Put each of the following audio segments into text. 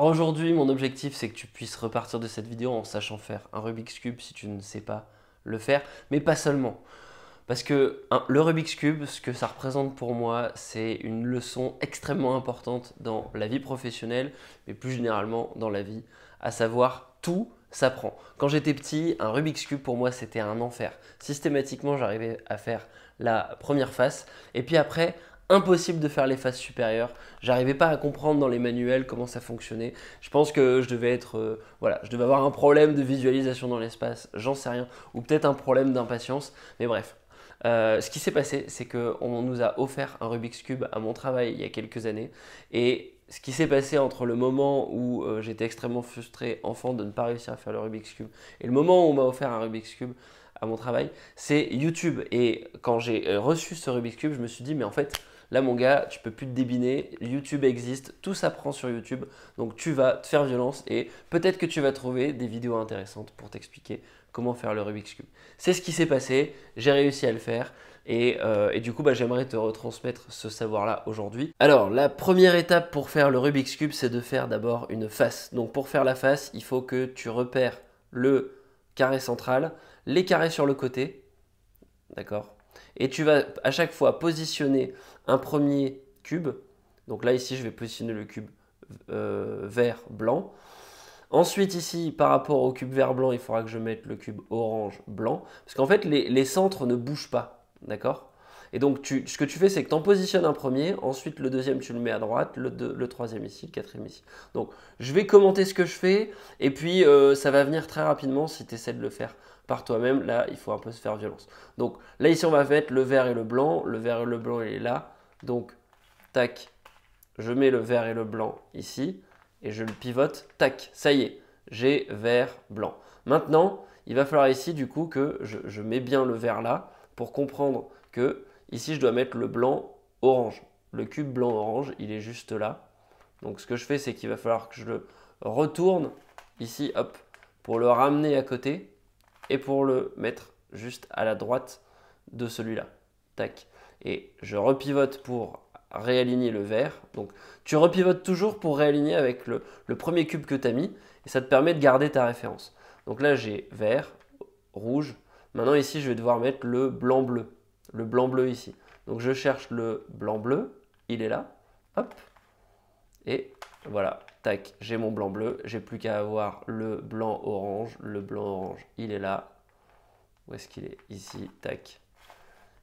Alors aujourd'hui, mon objectif, c'est que tu puisses repartir de cette vidéo en sachant faire un Rubik's Cube si tu ne sais pas le faire, mais pas seulement. Parce que le Rubik's Cube, ce que ça représente pour moi, c'est une leçon extrêmement importante dans la vie professionnelle, mais plus généralement dans la vie, à savoir tout s'apprend. Quand j'étais petit, un Rubik's Cube pour moi c'était un enfer. Systématiquement, j'arrivais à faire la première face, et puis après, impossible de faire les faces supérieures. J'arrivais pas à comprendre dans les manuels comment ça fonctionnait. Je pense que je devais être, voilà, je devais avoir un problème de visualisation dans l'espace, j'en sais rien, ou peut-être un problème d'impatience, mais bref. Ce qui s'est passé, c'est qu'on nous a offert un Rubik's Cube à mon travail il y a quelques années. Et ce qui s'est passé entre le moment où j'étais extrêmement frustré, enfant, de ne pas réussir à faire le Rubik's Cube, et le moment où on m'a offert un Rubik's Cube à mon travail, c'est YouTube. Et quand j'ai reçu ce Rubik's Cube, je me suis dit, mais en fait, là, mon gars, tu peux plus te débiner. YouTube existe, tout s'apprend sur YouTube. Donc, tu vas te faire violence et peut-être que tu vas trouver des vidéos intéressantes pour t'expliquer comment faire le Rubik's Cube. C'est ce qui s'est passé, j'ai réussi à le faire et du coup j'aimerais te retransmettre ce savoir-là aujourd'hui. Alors la première étape pour faire le Rubik's Cube, c'est de faire d'abord une face. Donc pour faire la face, il faut que tu repères le carré central, les carrés sur le côté, d'accord? Et tu vas à chaque fois positionner un premier cube. Donc là ici je vais positionner le cube vert, blanc. Ensuite ici, par rapport au cube vert blanc, il faudra que je mette le cube orange blanc. Parce qu'en fait, les centres ne bougent pas. D'accord? Et donc, ce que tu fais, c'est que tu en positionnes un premier. Ensuite, le deuxième, tu le mets à droite. Le troisième ici, le quatrième ici. Donc, je vais commenter ce que je fais. Et puis, ça va venir très rapidement si tu essaies de le faire par toi-même. Là, il faut un peu se faire violence. Donc, là, ici, on va mettre le vert et le blanc. Le vert et le blanc, il est là. Donc, tac, je mets le vert et le blanc ici. Et je le pivote, tac, ça y est, j'ai vert, blanc. Maintenant, il va falloir ici du coup que je mets bien le vert là pour comprendre que ici je dois mettre le blanc orange. Le cube blanc orange, il est juste là. Donc ce que je fais, c'est qu'il va falloir que je le retourne ici, hop, pour le ramener à côté et pour le mettre juste à la droite de celui-là. Tac. Et je repivote pour réaligner le vert. Donc tu repivotes toujours pour réaligner avec le premier cube que tu as mis et ça te permet de garder ta référence. Donc là j'ai vert, rouge. Maintenant ici je vais devoir mettre le blanc-bleu. Le blanc-bleu ici. Donc je cherche le blanc-bleu, il est là. Hop. Et voilà, tac, j'ai mon blanc-bleu. J'ai plus qu'à avoir le blanc-orange. Le blanc-orange, il est là. Où est-ce qu'il est? Ici, tac.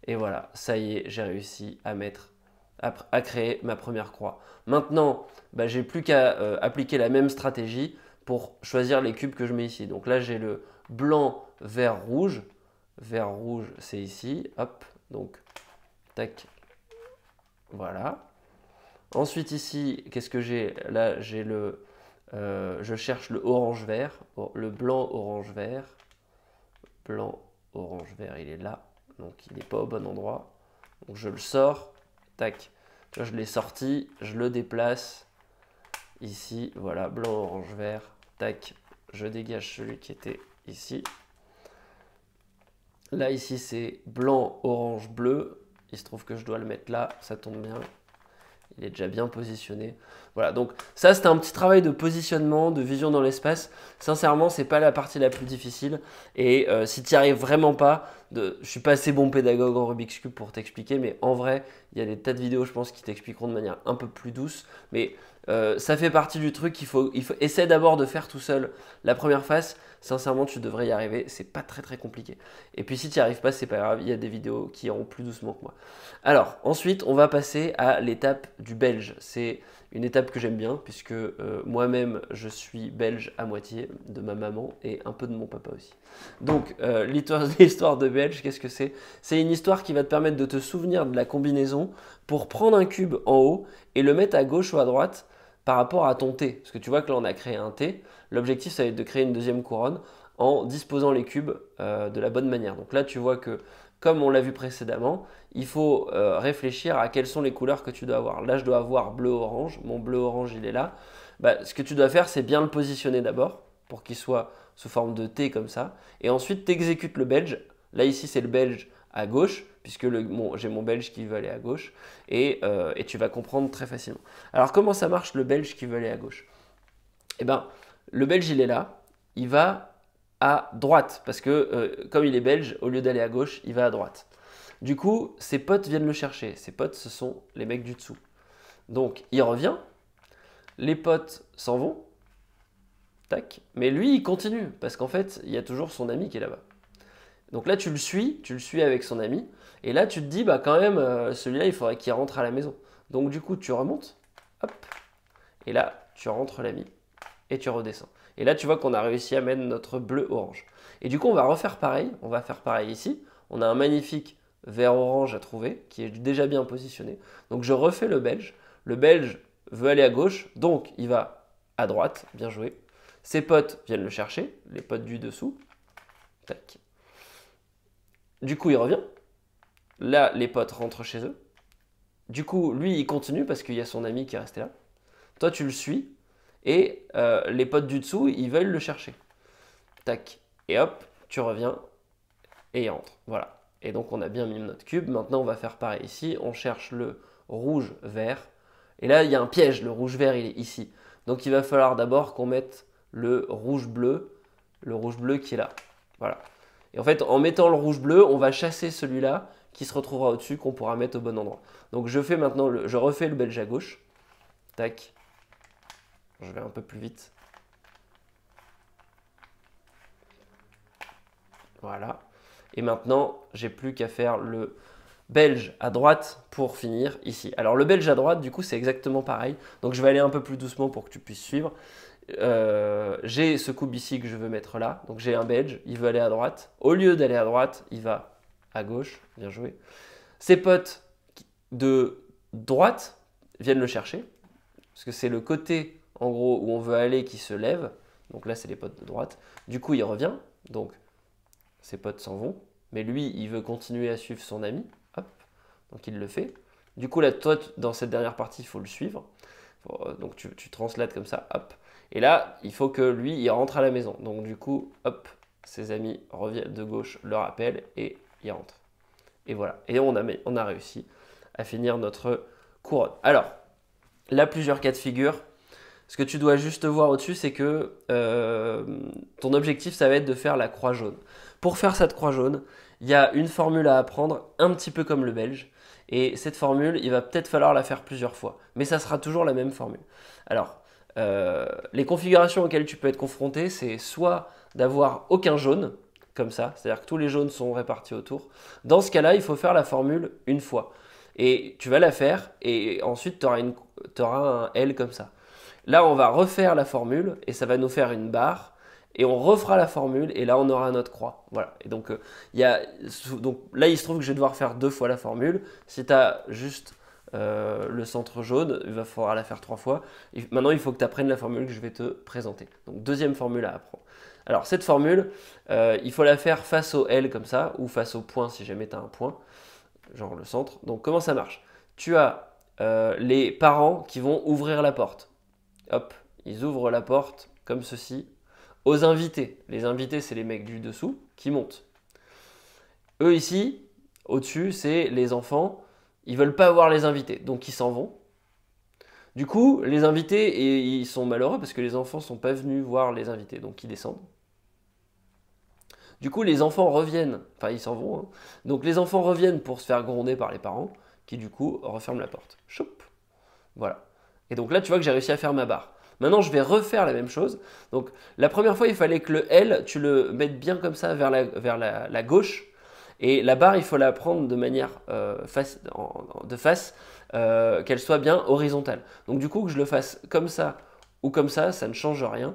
Et voilà, ça y est, j'ai réussi à créer ma première croix. Maintenant, j'ai plus qu'à appliquer la même stratégie pour choisir les cubes que je mets ici. Donc là, j'ai le blanc, vert, rouge. Vert, rouge, c'est ici. Hop, donc, tac, voilà. Ensuite ici, qu'est-ce que j'ai? Là, j'ai je cherche le orange-vert, le blanc, orange-vert. Blanc, orange-vert, il est là. Donc il n'est pas au bon endroit. Donc je le sors, tac. Tu vois, je l'ai sorti, je le déplace ici. Voilà, blanc, orange, vert, tac. Je dégage celui qui était ici. Là, ici, c'est blanc, orange, bleu. Il se trouve que je dois le mettre là, ça tombe bien. Il est déjà bien positionné. Voilà, donc ça c'était un petit travail de positionnement, de vision dans l'espace. Sincèrement, c'est pas la partie la plus difficile. Et si tu n'y arrives vraiment pas, je suis pas assez bon pédagogue en Rubik's Cube pour t'expliquer, mais en vrai, il y a des tas de vidéos, je pense, qui t'expliqueront de manière un peu plus douce. Mais ça fait partie du truc, il faut essayer d'abord de faire tout seul la première phase. Sincèrement, tu devrais y arriver, c'est pas très très compliqué. Et puis si tu n'y arrives pas, c'est pas grave, il y a des vidéos qui iront plus doucement que moi. Alors, ensuite, on va passer à l'étape du belge. C'est une étape que j'aime bien puisque moi-même, je suis belge à moitié de ma maman et un peu de mon papa aussi. Donc, l'histoire de belge, qu'est-ce que c'est? C'est une histoire qui va te permettre de te souvenir de la combinaison pour prendre un cube en haut et le mettre à gauche ou à droite par rapport à ton T. Parce que tu vois que là, on a créé un T. L'objectif, ça va être de créer une deuxième couronne en disposant les cubes de la bonne manière. Donc là, tu vois que, comme on l'a vu précédemment, il faut réfléchir à quelles sont les couleurs que tu dois avoir. Là, je dois avoir bleu-orange. Mon bleu-orange, il est là. Ce que tu dois faire, c'est bien le positionner d'abord pour qu'il soit sous forme de T comme ça. Et ensuite, tu exécutes le belge. Là, ici, c'est le belge à gauche, puisque j'ai mon belge qui veut aller à gauche. Et tu vas comprendre très facilement. Alors, comment ça marche le belge qui veut aller à gauche? eh ben, le Belge, il est là, il va à droite, parce que comme il est belge, au lieu d'aller à gauche, il va à droite. Du coup, ses potes viennent le chercher. Ses potes, ce sont les mecs du dessous. Donc, il revient, les potes s'en vont, tac, mais lui, il continue, parce qu'en fait, il y a toujours son ami qui est là-bas. Donc là, tu le suis avec son ami, et là, tu te dis, bah quand même, celui-là, il faudrait qu'il rentre à la maison. Donc du coup, tu remontes, hop, et là, tu rentres l'ami, et tu redescends. Et là, tu vois qu'on a réussi à mettre notre bleu-orange. Et du coup, on va refaire pareil, on va faire pareil ici. On a un magnifique vert-orange à trouver, qui est déjà bien positionné. Donc je refais le belge. Le belge veut aller à gauche, donc il va à droite, bien joué. Ses potes viennent le chercher, les potes du dessous. Tac. Du coup, il revient. Là, les potes rentrent chez eux. Du coup, lui, il continue parce qu'il y a son ami qui est resté là. Toi, tu le suis. Et les potes du dessous, ils veulent le chercher. Tac. Et hop, tu reviens et il rentre. Voilà. Et donc, on a bien mis notre cube. Maintenant, on va faire pareil ici. On cherche le rouge-vert. Et là, il y a un piège. Le rouge-vert, il est ici. Donc, il va falloir d'abord qu'on mette le rouge-bleu. Le rouge-bleu qui est là. Voilà. Et en fait, en mettant le rouge-bleu, on va chasser celui-là qui se retrouvera au-dessus, qu'on pourra mettre au bon endroit. Donc, je refais le belge à gauche. Tac. Je vais un peu plus vite. Voilà. Et maintenant, j'ai plus qu'à faire le belge à droite pour finir ici. Alors le belge à droite, du coup, c'est exactement pareil. Donc je vais aller un peu plus doucement pour que tu puisses suivre. J'ai ce coupe ici que je veux mettre là. Donc j'ai un belge, il veut aller à droite. Au lieu d'aller à droite, il va à gauche. Bien joué. Ses potes de droite viennent le chercher. Parce que c'est le côté, en gros, où on veut aller qui se lève. Donc là, c'est les potes de droite. Du coup, il revient. Donc ses potes s'en vont. Mais lui, il veut continuer à suivre son ami. Hop. Donc il le fait. Du coup, là, toi, dans cette dernière partie, il faut le suivre. Donc tu translates comme ça. Hop. Et là, il faut que lui, il rentre à la maison. Donc du coup, hop, ses amis reviennent de gauche, le rappellent et il rentre. Et voilà. Et on a réussi à finir notre couronne. Alors, là, plusieurs cas de figure. Ce que tu dois juste voir au-dessus, c'est que ton objectif, ça va être de faire la croix jaune. Pour faire cette croix jaune, il y a une formule à apprendre, un petit peu comme le belge. Et cette formule, il va peut-être falloir la faire plusieurs fois. Mais ça sera toujours la même formule. Alors, les configurations auxquelles tu peux être confronté, c'est soit d'avoir aucun jaune, comme ça, c'est-à-dire que tous les jaunes sont répartis autour. Dans ce cas-là, il faut faire la formule une fois. Et tu vas la faire, et ensuite tu auras un L comme ça. Là, on va refaire la formule, et ça va nous faire une barre, et on refera la formule, et là, on aura notre croix. Voilà. Et donc, donc là, il se trouve que je vais devoir faire 2 fois la formule. Si tu as juste le centre jaune, il va falloir la faire 3 fois. Et maintenant, il faut que tu apprennes la formule que je vais te présenter. Donc, deuxième formule à apprendre. Alors, cette formule, il faut la faire face au L comme ça, ou face au point si jamais tu as un point, genre le centre. Donc, comment ça marche? Tu as les parents qui vont ouvrir la porte. Hop, ils ouvrent la porte comme ceci aux invités. Les invités, c'est les mecs du dessous qui montent. Eux ici, au-dessus, c'est les enfants. Ils veulent pas voir les invités, donc ils s'en vont. Du coup, les invités, ils sont malheureux parce que les enfants sont pas venus voir les invités, donc ils descendent. Du coup, les enfants reviennent, enfin ils s'en vont, hein. Donc les enfants reviennent pour se faire gronder par les parents, qui du coup referment la porte. Choup. Voilà. Et donc là, tu vois que j'ai réussi à faire ma barre. Maintenant, je vais refaire la même chose. Donc la première fois, il fallait que le L, tu le mettes bien comme ça vers la gauche. Et la barre, il faut la prendre de manière de face, qu'elle soit bien horizontale. Donc du coup, que je le fasse comme ça ou comme ça ne change rien.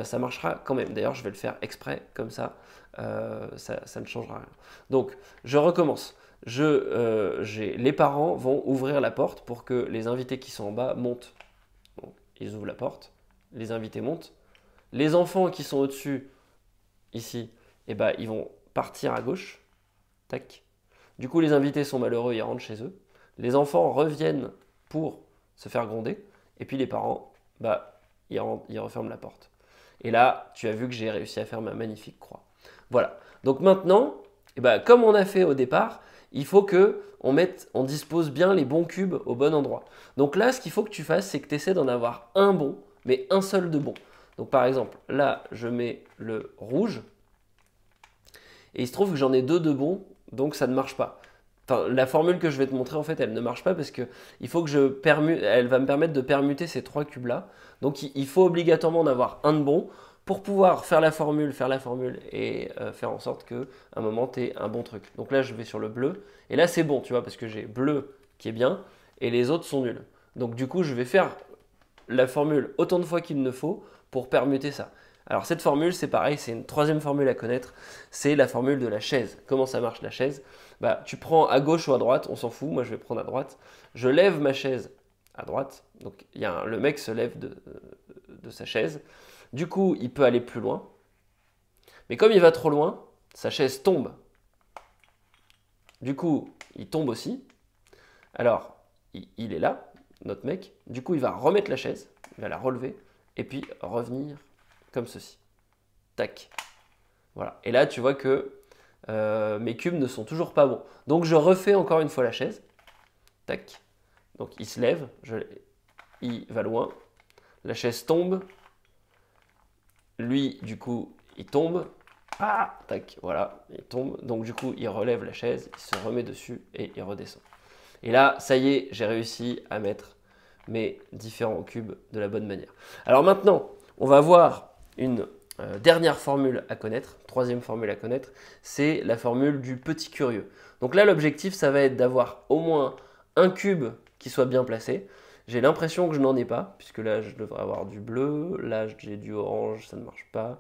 Ça marchera quand même. D'ailleurs, je vais le faire exprès comme ça. Ça ne changera rien. Donc, je recommence. Les parents vont ouvrir la porte pour que les invités qui sont en bas montent. Donc, ils ouvrent la porte. Les invités montent. Les enfants qui sont au-dessus, ici, eh ben, ils vont partir à gauche. Tac. Du coup, les invités sont malheureux, ils rentrent chez eux. Les enfants reviennent pour se faire gronder. Et puis les parents, bah, ils referment la porte. Et là, tu as vu que j'ai réussi à faire ma magnifique croix. Voilà. Donc maintenant, eh ben, comme on a fait au départ, il faut qu'on dispose bien les bons cubes au bon endroit. Donc là, ce qu'il faut que tu fasses, c'est que tu essaies d'en avoir un bon, mais un seul de bon. Donc par exemple, là, je mets le rouge, et il se trouve que j'en ai 2 de bons, donc ça ne marche pas. Enfin, la formule que je vais te montrer, en fait, elle ne marche pas parce que il faut que elle va me permettre de permuter ces 3 cubes-là. Donc il faut obligatoirement en avoir un de bon pour pouvoir faire la formule et faire en sorte qu'à un moment, tu aies un bon truc. Donc là, je vais sur le bleu, et là, c'est bon, tu vois, parce que j'ai bleu qui est bien, et les autres sont nuls. Donc du coup, je vais faire la formule autant de fois qu'il me faut pour permuter ça. Alors cette formule, c'est pareil, c'est une troisième formule à connaître, c'est la formule de la chaise. Comment ça marche la chaise? Bah, tu prends à gauche ou à droite, on s'en fout, moi je vais prendre à droite. Je lève ma chaise à droite, donc le mec se lève de sa chaise. Du coup, il peut aller plus loin, mais comme il va trop loin, sa chaise tombe. Du coup, il tombe aussi. Alors, il est là, notre mec. Du coup, il va remettre la chaise, il va la relever, et puis revenir comme ceci. Tac. Voilà. Et là, tu vois que mes cubes ne sont toujours pas bons. Donc, je refais encore une fois la chaise. Tac. Donc, il se lève, il va loin. La chaise tombe. Lui, du coup, il tombe. Ah, tac, voilà, il tombe. Donc, du coup, il relève la chaise, il se remet dessus et il redescend. Et là, ça y est, j'ai réussi à mettre mes différents cubes de la bonne manière. Alors maintenant, on va voir une dernière formule à connaître, troisième formule à connaître, c'est la formule du petit curieux. Donc là, l'objectif, ça va être d'avoir au moins un cube qui soit bien placé. J'ai l'impression que je n'en ai pas, puisque là, je devrais avoir du bleu, là, j'ai du orange, ça ne marche pas.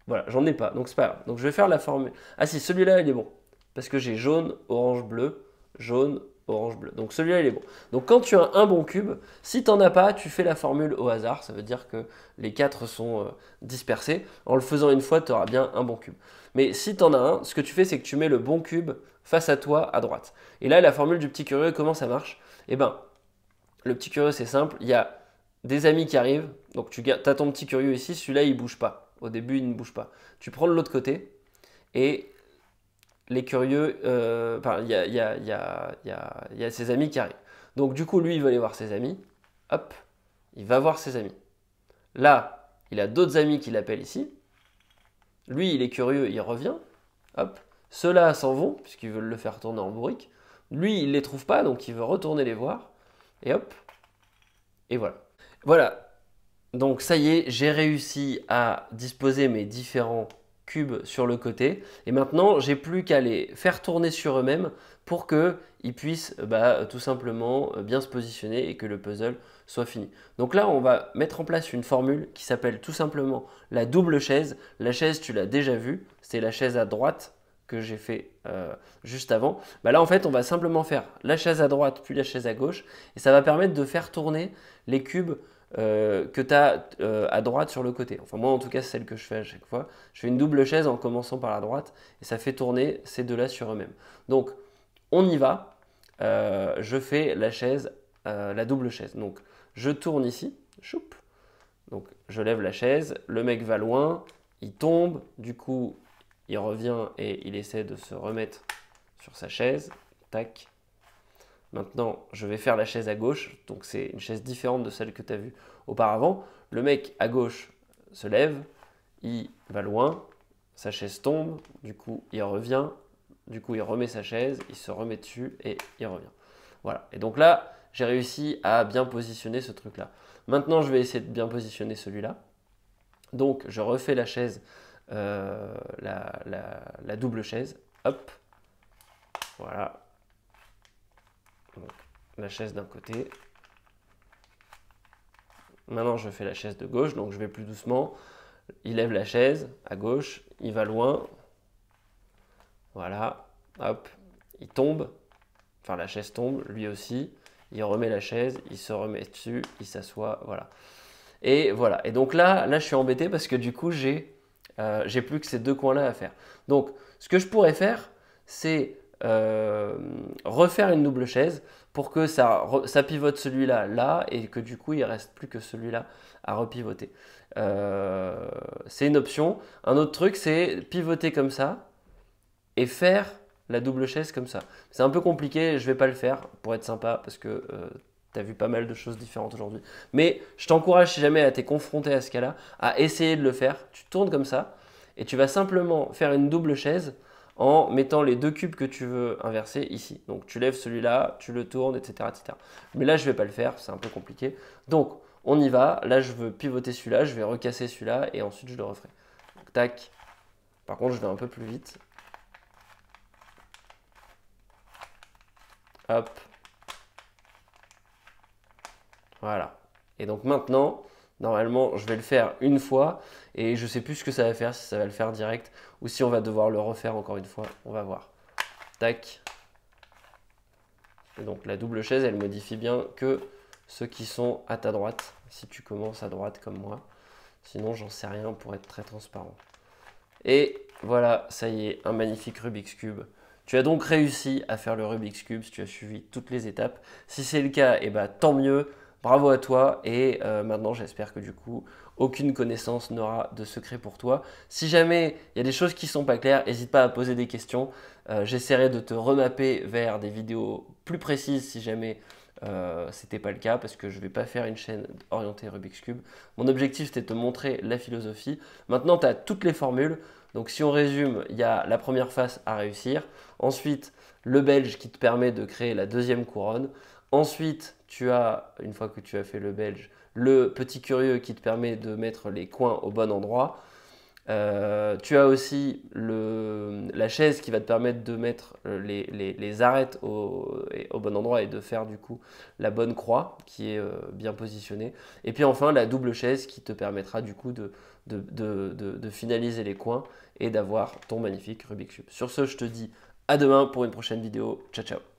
Voilà, j'en ai pas, donc c'est pas grave. Donc je vais faire la formule. Ah si, celui-là, il est bon, parce que j'ai jaune, orange, bleu, jaune, orange, bleu. Donc celui-là, il est bon. Donc quand tu as un bon cube, si tu n'en as pas, tu fais la formule au hasard. Ça veut dire que les 4 sont dispersés. En le faisant une fois, tu auras bien un bon cube. Mais si tu en as un, ce que tu fais, c'est que tu mets le bon cube face à toi à droite. Et là, la formule du petit curieux, comment ça marche? Eh bien, le petit curieux, c'est simple. Il y a des amis qui arrivent. Donc tu as ton petit curieux ici. Celui-là, il ne bouge pas. Au début, il ne bouge pas. Tu prends de l'autre côté et les curieux, il y a ses amis qui arrivent. Donc du coup, lui, il va aller voir ses amis. Hop, il va voir ses amis. Là, il a d'autres amis qui l'appellent ici. Lui, il est curieux, il revient. Hop, ceux-là s'en vont, puisqu'ils veulent le faire tourner en bourrique. Lui, il ne les trouve pas, donc il veut retourner les voir. Et hop, et voilà. Voilà, donc ça y est, j'ai réussi à disposer mes différents cubes sur le côté. Et maintenant, j'ai plus qu'à les faire tourner sur eux-mêmes pour qu'ils puissent tout simplement bien se positionner et que le puzzle soit fini. Donc là, on va mettre en place une formule qui s'appelle tout simplement la double chaise. La chaise, tu l'as déjà vue, c'est la chaise à droite que j'ai fait juste avant. Là, en fait, on va simplement faire la chaise à droite puis la chaise à gauche. Et ça va permettre de faire tourner les cubes que tu as à droite sur le côté. Enfin moi en tout cas c'est celle que je fais à chaque fois. Je fais une double chaise en commençant par la droite et ça fait tourner ces deux-là sur eux-mêmes. Donc on y va. Je fais la chaise, la double chaise. Donc je tourne ici, choup. Donc je lève la chaise, le mec va loin, il tombe, du coup il revient et il essaie de se remettre sur sa chaise. Tac. Maintenant, je vais faire la chaise à gauche, donc c'est une chaise différente de celle que tu as vue auparavant. Le mec à gauche se lève, il va loin, sa chaise tombe, du coup il revient, du coup il remet sa chaise, il se remet dessus et il revient. Voilà, et donc là, j'ai réussi à bien positionner ce truc-là. Maintenant, je vais essayer de bien positionner celui-là. Donc, je refais la chaise, la double chaise, hop, voilà. Donc, la chaise d'un côté. Maintenant, je fais la chaise de gauche, donc je vais plus doucement. Il lève la chaise à gauche, il va loin. Voilà, hop, il tombe. Enfin, la chaise tombe, lui aussi. Il remet la chaise, il se remet dessus, il s'assoit, voilà. Et voilà. Et donc là, je suis embêté parce que du coup, j'ai plus que ces deux coins-là à faire. Donc, ce que je pourrais faire, c'est refaire une double chaise pour que ça pivote celui-là là et que du coup il ne reste plus que celui-là à repivoter. C'est une option. Un autre truc, c'est pivoter comme ça et faire la double chaise comme ça. C'est un peu compliqué, je ne vais pas le faire pour être sympa parce que tu as vu pas mal de choses différentes aujourd'hui. Mais je t'encourage, si jamais tu es confronté à ce cas-là, à essayer de le faire. Tu tournes comme ça et tu vas simplement faire une double chaise en mettant les deux cubes que tu veux inverser ici. Donc tu lèves celui-là, tu le tournes, etc., etc. Mais là, je ne vais pas le faire, c'est un peu compliqué. Donc, on y va. Là, je veux pivoter celui-là, je vais recasser celui-là et ensuite, je le referai. Donc, tac. Par contre, je vais un peu plus vite. Hop. Voilà. Et donc maintenant, normalement, je vais le faire une fois et je ne sais plus ce que ça va faire, si ça va le faire direct ou si on va devoir le refaire encore une fois. On va voir. Tac. Et donc la double chaise, elle modifie bien que ceux qui sont à ta droite, si tu commences à droite comme moi. Sinon, j'en sais rien pour être très transparent. Et voilà, ça y est, un magnifique Rubik's Cube. Tu as donc réussi à faire le Rubik's Cube si tu as suivi toutes les étapes. Si c'est le cas, eh ben, tant mieux. Bravo à toi. Et maintenant, j'espère que du coup, aucune connaissance n'aura de secret pour toi. Si jamais il y a des choses qui ne sont pas claires, n'hésite pas à poser des questions. J'essaierai de te remapper vers des vidéos plus précises si jamais c'était pas le cas, parce que je ne vais pas faire une chaîne orientée Rubik's Cube. Mon objectif, c'était de te montrer la philosophie. Maintenant, tu as toutes les formules. Donc si on résume, il y a la première phase à réussir. Ensuite, le belge qui te permet de créer la deuxième couronne. Ensuite, tu as, une fois que tu as fait le belge, le petit curieux qui te permet de mettre les coins au bon endroit. Tu as aussi la chaise qui va te permettre de mettre les arêtes au bon endroit et de faire du coup la bonne croix qui est bien positionnée. Et puis enfin la double chaise qui te permettra du coup de finaliser les coins et d'avoir ton magnifique Rubik's Cube. Sur ce, je te dis à demain pour une prochaine vidéo. Ciao, ciao.